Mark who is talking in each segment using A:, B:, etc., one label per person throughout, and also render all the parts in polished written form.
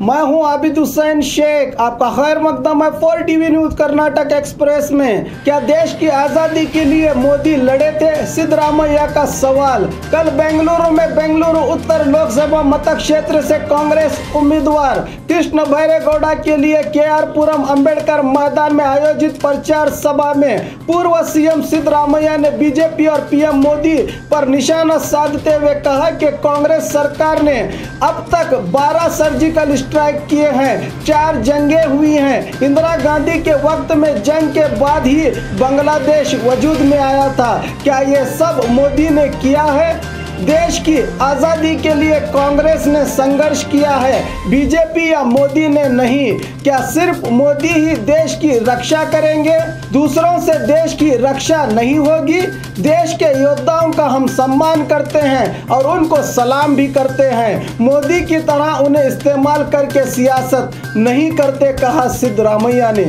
A: मैं हूं आबिद हुसैन शेख। आपका खैर मकदम है 4 टीवी न्यूज कर्नाटक एक्सप्रेस में। क्या देश की आज़ादी के लिए मोदी लड़े थे? सिद्धरामैया का सवाल। कल बेंगलुरु में बेंगलुरु उत्तर लोकसभा मतक क्षेत्र से कांग्रेस उम्मीदवार कृष्ण बैरेगौड़ा के लिए KR पुरम अंबेडकर मैदान में आयोजित प्रचार सभा में पूर्व सीएम सिद्धरामैया ने बीजेपी और PM मोदी पर निशाना साधते हुए कहा कि कांग्रेस सरकार ने अब तक 12 सर्जिकल स्ट्राइक किए हैं, 4 जंगें हुई हैं। इंदिरा गांधी के वक्त में जंग के बाद ही बांग्लादेश वजूद में आया था। क्या ये सब मोदी ने किया है? देश की आज़ादी के लिए कांग्रेस ने संघर्ष किया है, बीजेपी या मोदी ने नहीं। क्या सिर्फ मोदी ही देश की रक्षा करेंगे? दूसरों से देश की रक्षा नहीं होगी। देश के योद्धाओं का हम सम्मान करते हैं और उनको सलाम भी करते हैं। मोदी की तरह उन्हें इस्तेमाल करके सियासत नहीं करते, कहा सिद्धरामैया ने।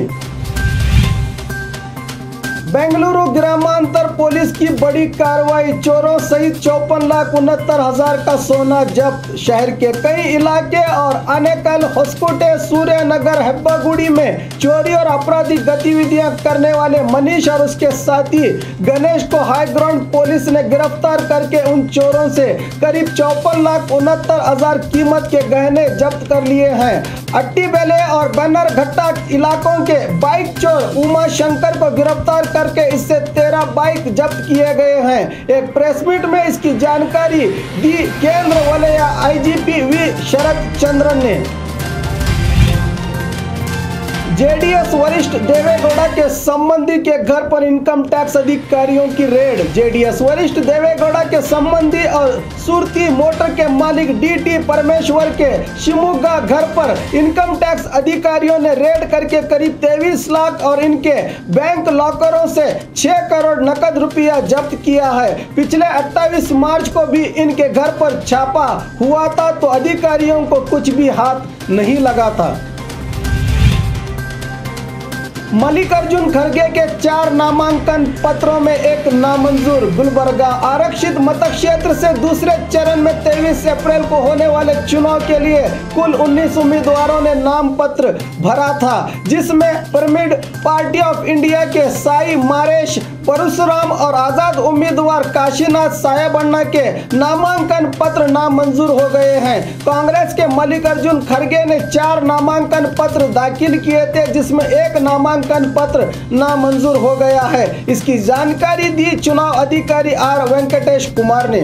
A: बेंगलुरु ग्रामांतर पुलिस की बड़ी कार्रवाई, चोरों सहित 54,69,000 का सोना जब्त। शहर के कई इलाके और आनेकल, होस्कोटे, सूर्य नगर, हेब्बागुड़ी में चोरी और आपराधिक गतिविधियां करने वाले मनीष और उसके साथी गणेश को हाई ग्राउंड पुलिस ने गिरफ्तार करके उन चोरों से करीब 54,69,000 कीमत के गहने जब्त कर लिए हैं। अट्टीबेले और बनरघट्टा इलाकों के बाइक चोर उमा शंकर को गिरफ्तार करके इससे 13 बाइक जब्त किए गए हैं। एक प्रेस मीट में इसकी जानकारी दी केंद्र वलय IGP V शरद चंद्रन ने। JDS वरिष्ठ देवेगौड़ा के संबंधी के घर पर इनकम टैक्स अधिकारियों की रेड। JDS वरिष्ठ देवेगौड़ा के संबंधी और सुरती मोटर के मालिक DT परमेश्वर के शिमोगा घर पर इनकम टैक्स अधिकारियों ने रेड करके करीब 23 लाख और इनके बैंक लॉकरों से 6 करोड़ नकद रुपया जब्त किया है। पिछले 28 मार्च को भी इनके घर पर छापा हुआ था तो अधिकारियों को कुछ भी हाथ नहीं लगा था। मल्लिकार्जुन खड़गे के 4 नामांकन पत्रों में एक नामंजूर। गुलबर्गा आरक्षित मतक क्षेत्र से दूसरे चरण में 23 अप्रैल को होने वाले चुनाव के लिए कुल 19 उम्मीदवारों ने नाम पत्र भरा था, जिसमें पिरामिड पार्टी ऑफ इंडिया के साई मारेश परशुराम और आजाद उम्मीदवार काशीनाथ सायाबन्ना के नामांकन पत्र नामंजूर हो गए हैं। कांग्रेस के मल्लिकार्जुन खड़गे ने 4 नामांकन पत्र दाखिल किए थे, जिसमें एक नामांकन पत्र नामंजूर हो गया है। इसकी जानकारी दी चुनाव अधिकारी R वेंकटेश कुमार ने।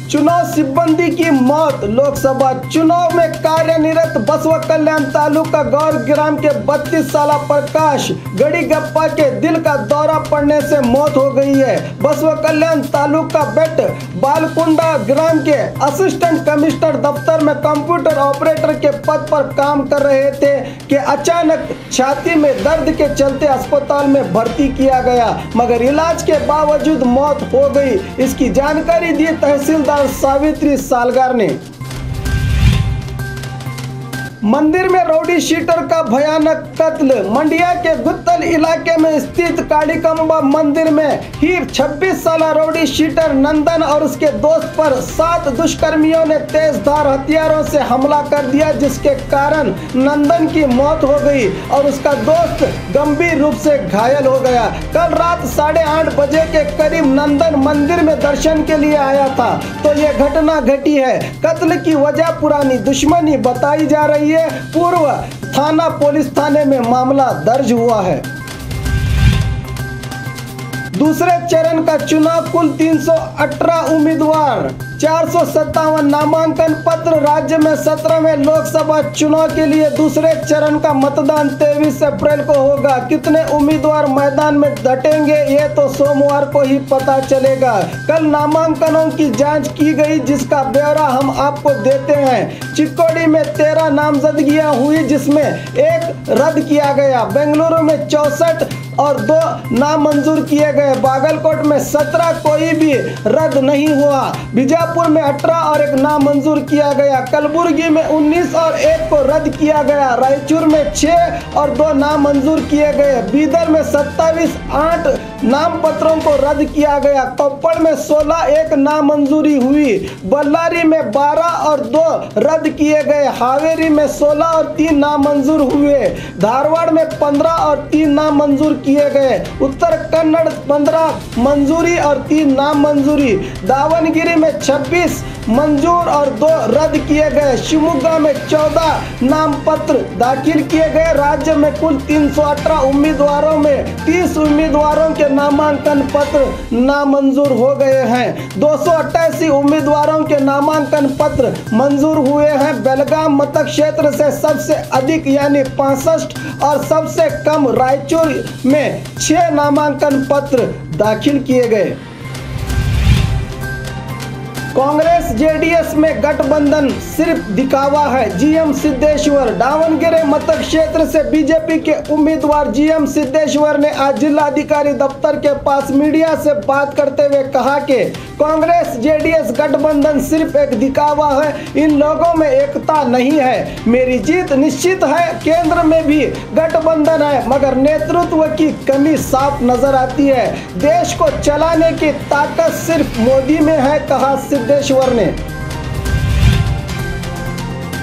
A: चुनाव सिब्बंदी की मौत। लोकसभा चुनाव में कार्यनिरत बसवा कल्याण तालुका गौर ग्राम के 32 साल प्रकाश गड़ीगप्पा के दिल का दौरा पड़ने से मौत हो गई है। बसवा कल्याण तालुका बेट बालकुंडा ग्राम के असिस्टेंट कमिश्नर दफ्तर में कंप्यूटर ऑपरेटर के पद पर काम कर रहे थे कि अचानक छाती में दर्द के चलते अस्पताल में भर्ती किया गया, मगर इलाज के बावजूद मौत हो गई। इसकी जानकारी दी तहसीलदार सावित्री सालगार ने। मंदिर में राउडी शीटर का भयानक कत्ल। मंडिया के गुत्तल इलाके में स्थित कालीकंबा मंदिर में ही 26 साल राउडी शीटर नंदन और उसके दोस्त पर 7 दुष्कर्मियों ने तेजधार हथियारों से हमला कर दिया, जिसके कारण नंदन की मौत हो गई और उसका दोस्त गंभीर रूप से घायल हो गया। कल रात 8:30 बजे के करीब नंदन मंदिर में दर्शन के लिए आया था तो ये घटना घटी है। कत्ल की वजह पुरानी दुश्मनी बताई जा रही है। पूर्व थाना पुलिस थाने में मामला दर्ज हुआ है। दूसरे चरण का चुनाव कुल 318 उम्मीदवार, 457 नामांकन पत्र। राज्य में 17वें लोकसभा चुनाव के लिए दूसरे चरण का मतदान 23 अप्रैल को होगा। कितने उम्मीदवार मैदान में डटेंगे ये तो सोमवार को ही पता चलेगा। कल नामांकनों की जांच की गई, जिसका ब्यौरा हम आपको देते हैं। चिक्कोडी में 13 नामजदगियां हुई, जिसमें 1 रद्द किया गया। बेंगलुरु में 64 और 2 नामंजूर किए गए। बागलकोट में 17, कोई भी रद्द नहीं हुआ। बीजापुर बीजापुर में 18 और 1 नामंजूर किया गया। कलबुर्गी में 19 और 1 को रद्द किया गया। रायचूर में 6 और 2 नामंजूर किए गए। बीदर में 27 8 नाम पत्रों को रद्द किया गया। कोप्पड़ में 16 1 नामंजूरी हुई। बल्लारी में 12 और 2 रद्द किए गए। हावेरी में 16 और 3 नामंजूर हुए। धारवाड़ में 15 और 3 नामंजूर किए गए। उत्तर कन्नड़ 15 मंजूरी और 3 नामंजूरी। दावनगिरी में 26 मंजूर और 2 रद्द किए गए। शिवमोगा में 14 नामपत्र दाखिल किए गए। राज्य में कुल 318 उम्मीदवारों में 30 उम्मीदवारों के नामांकन पत्र नामंजूर हो गए हैं। 288 उम्मीदवारों के नामांकन पत्र मंजूर हुए हैं। बेलगाम मतक क्षेत्र से सबसे अधिक यानी 65 और सबसे कम रायचूर में 6 नामांकन पत्र दाखिल किए गए। कांग्रेस जेडीएस में गठबंधन सिर्फ दिखावा है। जीएम सिद्धेश्वर। दावनगिरी मतक क्षेत्र से बीजेपी के उम्मीदवार जीएम सिद्धेश्वर ने आज जिलाधिकारी दफ्तर के पास मीडिया से बात करते हुए कहा कि कांग्रेस जेडीएस गठबंधन सिर्फ एक दिखावा है, इन लोगों में एकता नहीं है। मेरी जीत निश्चित है। केंद्र में भी गठबंधन है मगर नेतृत्व की कमी साफ नजर आती है। देश को चलाने की ताकत सिर्फ मोदी में है, कहा सिद्धेश्वर ने।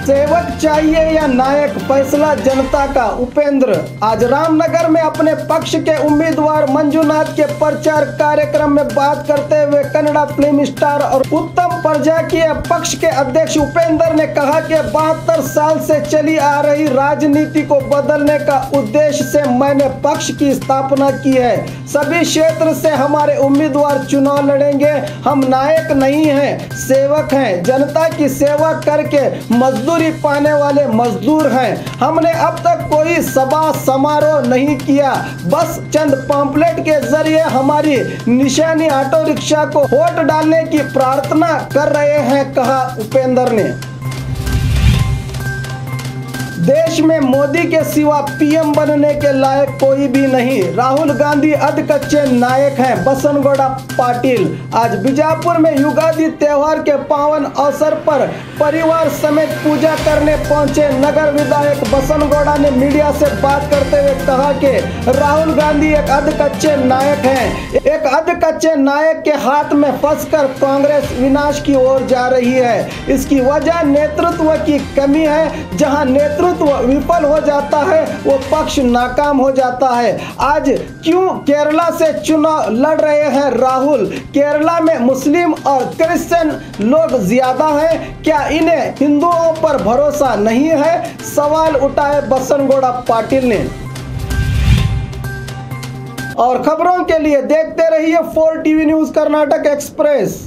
A: सेवक चाहिए या नायक, फैसला जनता का। उपेंद्र। आज रामनगर में अपने पक्ष के उम्मीदवार मंजुनाथ के प्रचार कार्यक्रम में बात करते हुए कन्नड़ा फिल्म स्टार और उत्तम प्रजाकीय पक्ष के अध्यक्ष उपेंद्र ने कहा कि 72 साल से चली आ रही राजनीति को बदलने का उद्देश्य से मैंने पक्ष की स्थापना की है। सभी क्षेत्र से हमारे उम्मीदवार चुनाव लड़ेंगे। हम नायक नहीं हैं, सेवक हैं। जनता की सेवा करके मजदूरी पाने वाले मजदूर हैं। हमने अब तक कोई सभा समारोह नहीं किया, बस चंद पंपलेट के जरिए हमारी निशानी ऑटो रिक्शा को वोट डालने की प्रार्थना कर रहे हैं, कहा उपेंद्र ने। देश में मोदी के सिवा पीएम बनने के लायक कोई भी नहीं। राहुल गांधी अधकच्चे नायक हैं, बसनगौड़ा पाटिल। आज बीजापुर में युगादि त्योहार के पावन अवसर पर परिवार समेत पूजा करने पहुंचे नगर विधायक बसनगौड़ा ने मीडिया से बात करते हुए कहा कि राहुल गांधी एक अधकच्चे नायक हैं। एक अधकच्चे नायक के हाथ में फंसकर कांग्रेस विनाश की ओर जा रही है। इसकी वजह नेतृत्व की कमी है। जहां नेतृत्व विफल हो जाता है वो पक्ष नाकाम हो जाता है। आज क्यों केरला से चुनाव लड़ रहे हैं राहुल? केरला में मुस्लिम और क्रिश्चियन लोग ज्यादा हैं, क्या इन्हें हिंदुओं पर भरोसा नहीं है? सवाल उठाए बसनगौड़ा पाटिल ने। और खबरों के लिए देखते रहिए 4 टीवी न्यूज कर्नाटक एक्सप्रेस।